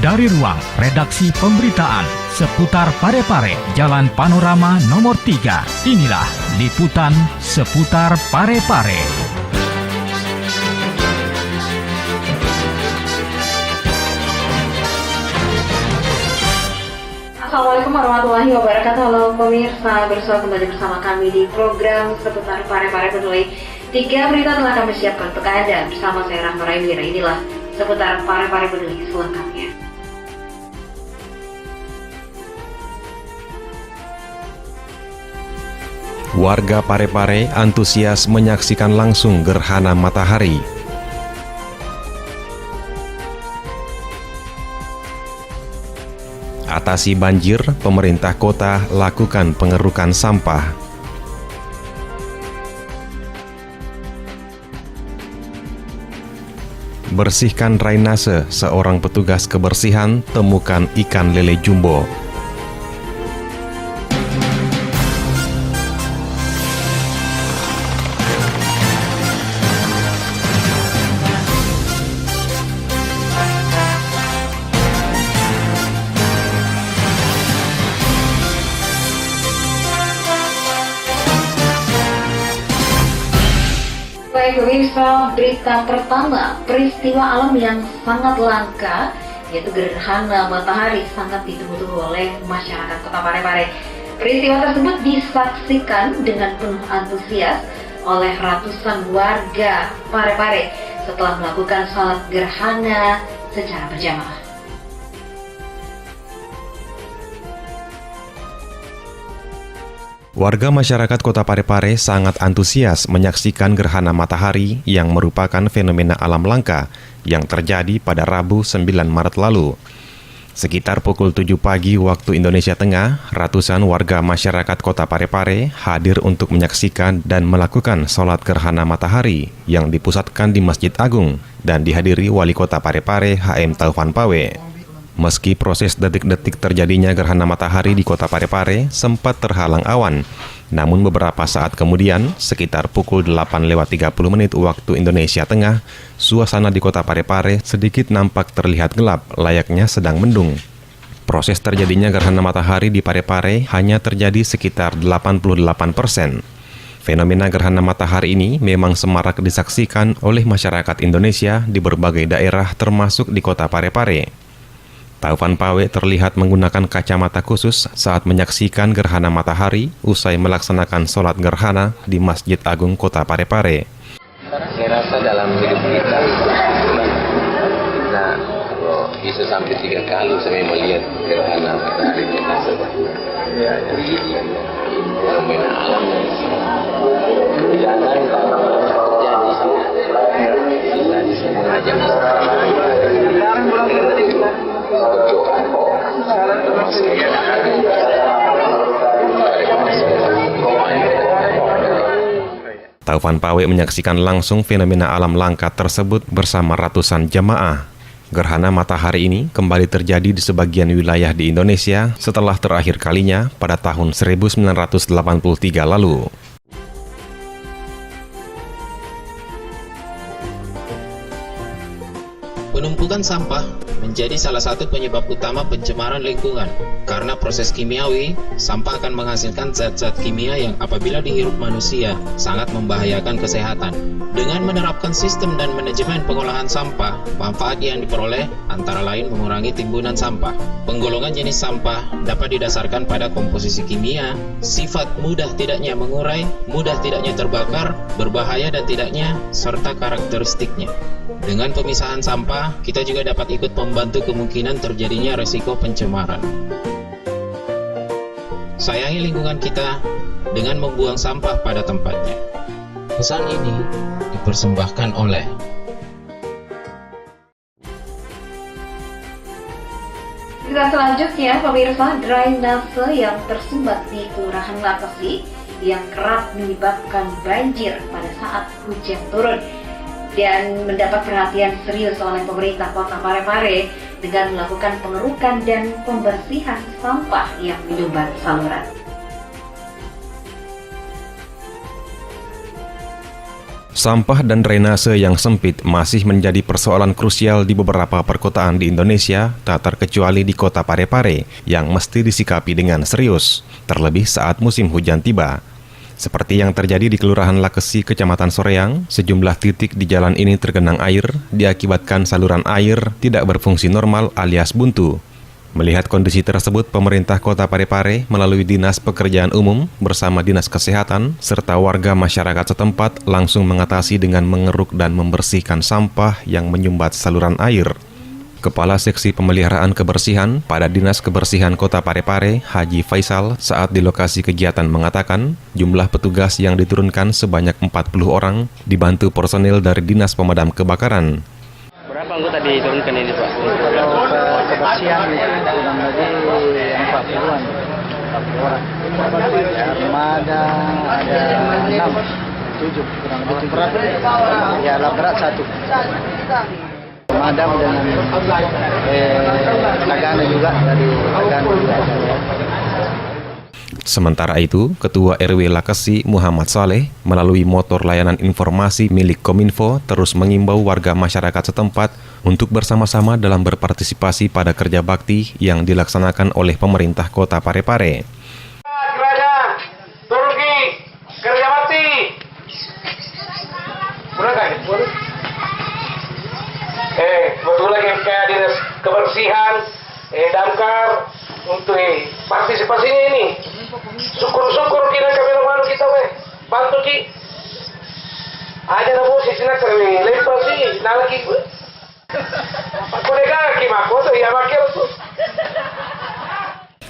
Dari ruang redaksi pemberitaan seputar Parepare, Jalan Panorama nomor 3, inilah liputan seputar Parepare. Assalamualaikum warahmatullahi wabarakatuh. Halo pemirsa, kembali bersama kami di program seputar Parepare Peduli. 3 berita telah kami siapkan untuk Anda bersama saya Rahma Raimira. Inilah seputar Parepare Peduli selengkapnya. Warga Parepare antusias menyaksikan langsung gerhana matahari. Atasi banjir, pemerintah kota lakukan pengerukan sampah. Bersihkan drainase, seorang petugas kebersihan temukan ikan lele jumbo. Baik pemirsa, berita pertama, peristiwa alam yang sangat langka yaitu gerhana matahari sangat ditunggu-tunggu oleh masyarakat Kota Parepare. Peristiwa tersebut disaksikan dengan penuh antusias oleh ratusan warga Parepare setelah melakukan salat gerhana secara berjamaah. Warga masyarakat Kota Parepare sangat antusias menyaksikan gerhana matahari yang merupakan fenomena alam langka yang terjadi pada Rabu 9 Maret lalu. Sekitar pukul 7 pagi waktu Indonesia Tengah, ratusan warga masyarakat Kota Parepare hadir untuk menyaksikan dan melakukan sholat gerhana matahari yang dipusatkan di Masjid Agung dan dihadiri Wali Kota Parepare HM Taufan Pawe. Meski proses detik-detik terjadinya gerhana matahari di Kota Parepare sempat terhalang awan, namun beberapa saat kemudian, sekitar pukul 8:30 waktu Indonesia Tengah, suasana di Kota Parepare sedikit nampak terlihat gelap, layaknya sedang mendung. Proses terjadinya gerhana matahari di Parepare hanya terjadi sekitar 88%. Fenomena gerhana matahari ini memang semarak disaksikan oleh masyarakat Indonesia di berbagai daerah termasuk di Kota Parepare. Taufan Pawe terlihat menggunakan kacamata khusus saat menyaksikan gerhana matahari usai melaksanakan sholat gerhana di Masjid Agung Kota Parepare. Saya rasa dalam hidup kita kalau bisa sampai 3 kali saya melihat gerhana matahari tersebut. Fenomena alam jangan terjadi semua jam. Taufan Pawe menyaksikan langsung fenomena alam langka tersebut bersama ratusan jamaah. Gerhana matahari ini kembali terjadi di sebagian wilayah di Indonesia setelah terakhir kalinya pada tahun 1983 lalu. Penumpukan sampah menjadi salah satu penyebab utama pencemaran lingkungan. Karena proses kimiawi, sampah akan menghasilkan zat-zat kimia yang apabila dihirup manusia sangat membahayakan kesehatan. Dengan menerapkan sistem dan manajemen pengolahan sampah, manfaat yang diperoleh antara lain mengurangi timbunan sampah. Penggolongan jenis sampah dapat didasarkan pada komposisi kimia, sifat mudah tidaknya mengurai, mudah tidaknya terbakar, berbahaya dan tidaknya, serta karakteristiknya. Dengan pemisahan sampah, kita juga dapat ikut membantu kemungkinan terjadinya resiko pencemaran. Sayangi lingkungan kita dengan membuang sampah pada tempatnya. Pesan ini dipersembahkan oleh Berita selanjutnya, pemirsa, drainase yang tersumbat di Kelurahan Lakesi yang kerap menyebabkan banjir pada saat hujan turun dan mendapat perhatian serius oleh pemerintah Kota Parepare dengan melakukan pengerukan dan pembersihan sampah yang menyumbat saluran. Sampah dan drainase yang sempit masih menjadi persoalan krusial di beberapa perkotaan di Indonesia, tak terkecuali di kota Parepare, yang mesti disikapi dengan serius, terlebih saat musim hujan tiba. Seperti yang terjadi di Kelurahan Lakesi, Kecamatan Soreang, sejumlah titik di jalan ini tergenang air, diakibatkan saluran air tidak berfungsi normal alias buntu. Melihat kondisi tersebut, pemerintah kota Parepare melalui Dinas Pekerjaan Umum bersama Dinas Kesehatan serta warga masyarakat setempat langsung mengatasi dengan mengeruk dan membersihkan sampah yang menyumbat saluran air. Kepala Seksi Pemeliharaan Kebersihan pada Dinas Kebersihan Kota Parepare, Haji Faisal, saat di lokasi kegiatan mengatakan jumlah petugas yang diturunkan sebanyak 40 orang dibantu personil dari Dinas Pemadam Kebakaran. Berapa anggota diturunkan ini, Pak? Kalau kebersihan itu kurang lebih 40-an, 40 orang. Armada ada 6, 7, kurang lebih 7. Ya, alat berat 1. Pemadam dengan Tagana juga, dari Tagana juga ada. Sementara itu, Ketua RW Lakesi Muhammad Saleh melalui motor layanan informasi milik Kominfo terus mengimbau warga masyarakat setempat untuk bersama-sama dalam berpartisipasi pada kerja bakti yang dilaksanakan oleh pemerintah kota Parepare. Kiranya turun ke kerja bakti. Betul lagi kayak dinas kebersihan, damkar untuk partisipasinya ini. Syukur-syukur kita kami kita bantu ki. Aja na po si kami lepas sih nalaki. Kolega ki mako tuh ya makil tuh.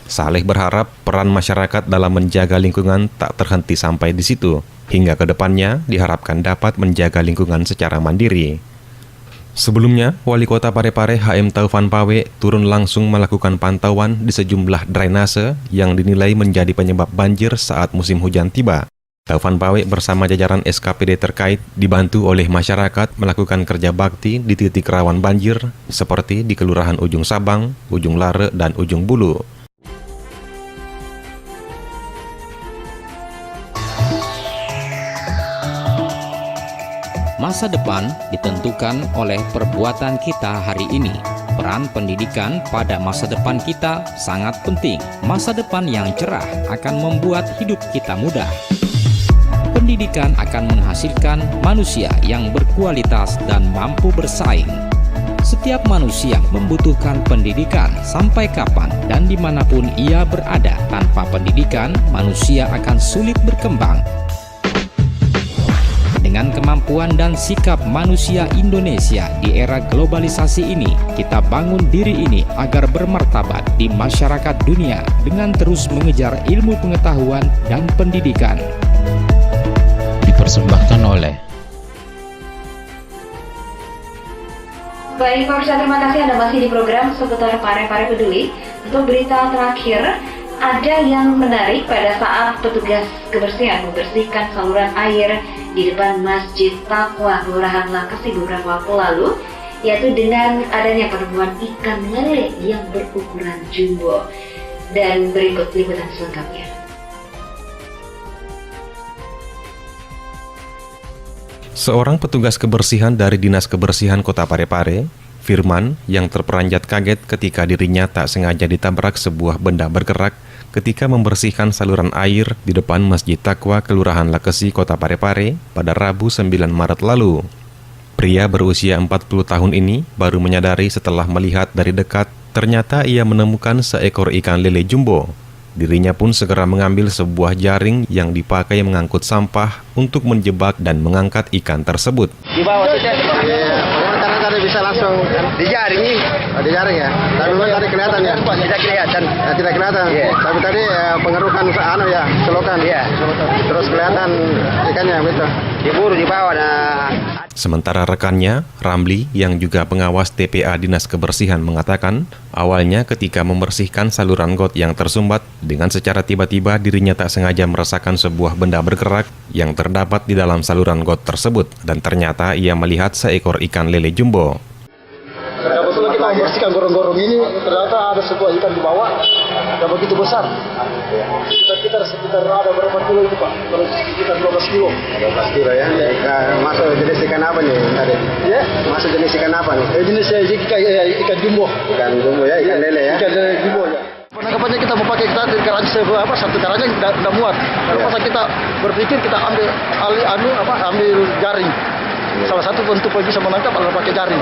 Saleh berharap peran masyarakat dalam menjaga lingkungan tak terhenti sampai di situ. Hingga ke depannya diharapkan dapat menjaga lingkungan secara mandiri. Sebelumnya, Wali Kota Parepare HM Taufan Pawe turun langsung melakukan pantauan di sejumlah drainase yang dinilai menjadi penyebab banjir saat musim hujan tiba. Taufan Pawe bersama jajaran SKPD terkait dibantu oleh masyarakat melakukan kerja bakti di titik rawan banjir seperti di Kelurahan Ujung Sabang, Ujung Lare, dan Ujung Bulu. Masa depan ditentukan oleh perbuatan kita hari ini. Peran pendidikan pada masa depan kita sangat penting. Masa depan yang cerah akan membuat hidup kita mudah. Pendidikan akan menghasilkan manusia yang berkualitas dan mampu bersaing. Setiap manusia membutuhkan pendidikan sampai kapan dan dimanapun ia berada. Tanpa pendidikan, manusia akan sulit berkembang. Dengan kemampuan dan sikap manusia Indonesia di era globalisasi ini, kita bangun diri ini agar bermartabat di masyarakat dunia dengan terus mengejar ilmu pengetahuan dan pendidikan. Dipersembahkan oleh Baik, pemirsa, terima kasih Anda masih di program seputar Parepare Peduli. Untuk berita terakhir, ada yang menarik pada saat petugas kebersihan membersihkan saluran air di depan Masjid Taqwa Kelurahan Lakesi beberapa waktu lalu, yaitu dengan adanya penemuan ikan lele yang berukuran jumbo. Dan berikut liputan selengkapnya. Seorang petugas kebersihan dari Dinas Kebersihan Kota Parepare, Firman, yang terperanjat kaget ketika dirinya tak sengaja ditabrak sebuah benda bergerak ketika membersihkan saluran air di depan Masjid Taqwa Kelurahan Lakesi Kota Parepare pada Rabu 9 Maret lalu. Pria berusia 40 tahun ini baru menyadari setelah melihat dari dekat ternyata ia menemukan seekor ikan lele jumbo. Dirinya pun segera mengambil sebuah jaring yang dipakai mengangkut sampah untuk menjebak dan mengangkat ikan tersebut. Di bawah saja. Karena tadi bisa langsung dijaring nih. Oh, dijaring ya. Tapi tadi kelihatan ya. Tidak kelihatan. Ya, tidak kelihatan. Yeah. Tapi tadi pengerukan ya, selokan. Iya. Terus kelihatan ikannya betul. Diburu di bawah. Sementara rekannya, Ramli, yang juga pengawas TPA Dinas Kebersihan mengatakan, awalnya ketika membersihkan saluran got yang tersumbat, dengan secara tiba-tiba dirinya tak sengaja merasakan sebuah benda bergerak yang terdapat di dalam saluran got tersebut, dan ternyata ia melihat seekor ikan lele jumbo. Kebetulan kita membersihkan gorong-gorong ini, ternyata ada sebuah ikan di bawah. nggak begitu besar. Sekitar ada berapa kilo itu Pak? Sekitar 12 kilo. 12 kilo ya. Masuk jenis ikan apa nih tadi? Ya. Masuk jenis ikan apa nih? Jenis ikan jumbo. Ikan jumbo ya, ikan lele ya. Ikan lele jumbo ya. Penangkapannya kita mau pakai satu keranjang tidak muat. Lalu pas kita berpikir kita ambil jaring. Salah satu untuk bisa menangkap adalah pakai jaring.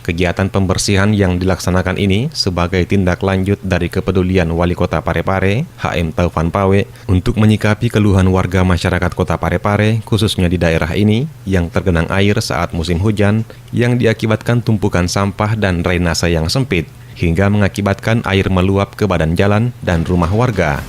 Kegiatan pembersihan yang dilaksanakan ini sebagai tindak lanjut dari kepedulian Wali Kota Parepare, HM Taufan Pawe, untuk menyikapi keluhan warga masyarakat Kota Parepare, khususnya di daerah ini, yang tergenang air saat musim hujan, yang diakibatkan tumpukan sampah dan drainase yang sempit, hingga mengakibatkan air meluap ke badan jalan dan rumah warga.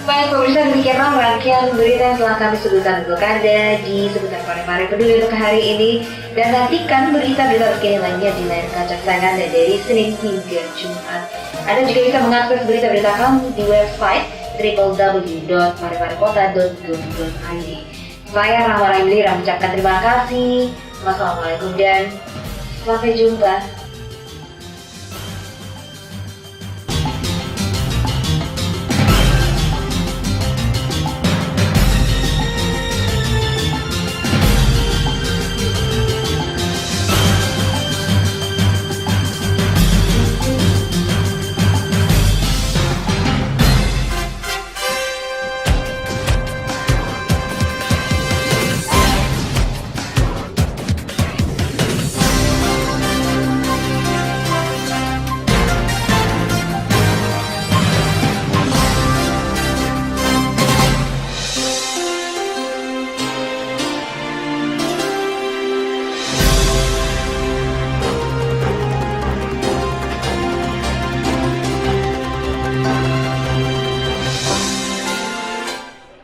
Baik pemirsa, demikianlah rangkaian berita yang telah kami suguhkan untuk Anda di seputar Parepare Peduli untuk hari ini. Dan nantikan berita-berita terkini lainnya di layar kaca sayang Anda dari Senin hingga Jumat. Anda juga bisa mengakses berita-berita kami di website www.pareparekota.go.id. Saya Rahma Raimli mengucapkan terima kasih. Wassalamualaikum dan sampai jumpa.